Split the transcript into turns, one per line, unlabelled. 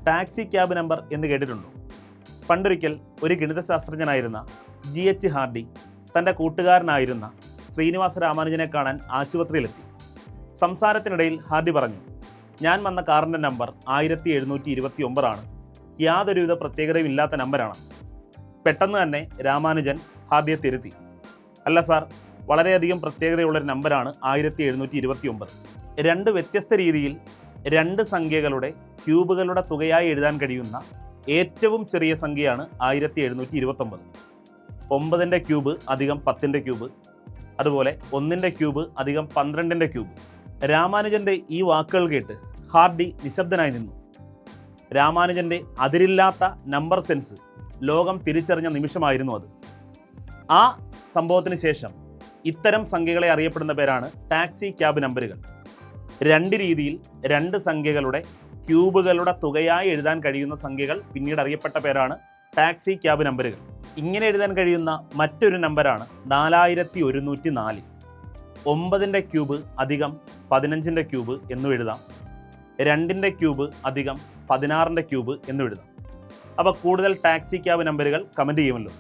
Taxi cab number എന്ന് കേട്ടിട്ടുണ്ടോ? പണ്ടൊരിക്കൽ ഒരു ഗണിതശാസ്ത്രജ്ഞനായിരുന്ന GH ഹാർഡി തൻ്റെ കൂട്ടുകാരനായിരുന്ന ശ്രീനിവാസ രാമാനുജനെ കാണാൻ ആശുപത്രിയിലെത്തി. സംസാരത്തിനിടയിൽ ഹാർഡി പറഞ്ഞു, ഞാൻ വന്ന കാറിൻ്റെ നമ്പർ 1729 ആണ്. യാതൊരുവിധ പ്രത്യേകതയും ഇല്ലാത്ത നമ്പറാണ്. പെട്ടെന്ന് തന്നെ രാമാനുജൻ ഹാർഡിയെ തിരുത്തി. അല്ല സാർ, വളരെയധികം പ്രത്യേകതയുള്ളൊരു നമ്പറാണ് 1729. രണ്ട് വ്യത്യസ്ത രീതിയിൽ രണ്ട് സംഖ്യകളുടെ ക്യൂബുകളുടെ തുകയായി എഴുതാൻ കഴിയുന്ന ഏറ്റവും ചെറിയ സംഖ്യയാണ് 1729. 9ൻ്റെ ക്യൂബ് അധികം 10ൻ്റെ ക്യൂബ്, അതുപോലെ 1ൻ്റെ ക്യൂബ് അധികം 12ൻ്റെ ക്യൂബ്. രാമാനുജൻ്റെ ഈ വാക്കുകൾ കേട്ട് ഹാർഡി നിശബ്ദനായി നിന്നു. രാമാനുജൻ്റെ അതിരില്ലാത്ത നമ്പർ സെൻസ് ലോകം തിരിച്ചറിഞ്ഞ നിമിഷമായിരുന്നു അത്. ആ സംഭവത്തിന് ശേഷം ഇത്തരം സംഖ്യകളെ അറിയപ്പെടുന്ന പേരാണ് ടാക്സി ക്യാബ് നമ്പറുകൾ. രണ്ട് രീതിയിൽ രണ്ട് സംഖ്യകളുടെ ക്യൂബുകളുടെ തുകയായി എഴുതാൻ കഴിയുന്ന സംഖ്യകൾ പിന്നീട് അറിയപ്പെട്ട പേരാണ് ടാക്സി ക്യാബ് നമ്പറുകൾ. ഇങ്ങനെ എഴുതാൻ കഴിയുന്ന മറ്റൊരു നമ്പറാണ് 4104. 9ൻ്റെ ക്യൂബ് അധികം 15ൻ്റെ ക്യൂബ് എന്നും എഴുതാം. 2ൻ്റെ ക്യൂബ് അധികം 16ൻ്റെ ക്യൂബ് എന്നും എഴുതാം. അപ്പോൾ കൂടുതൽ ടാക്സി ക്യാബ് നമ്പറുകൾ കമൻറ്റ് ചെയ്യുമല്ലോ.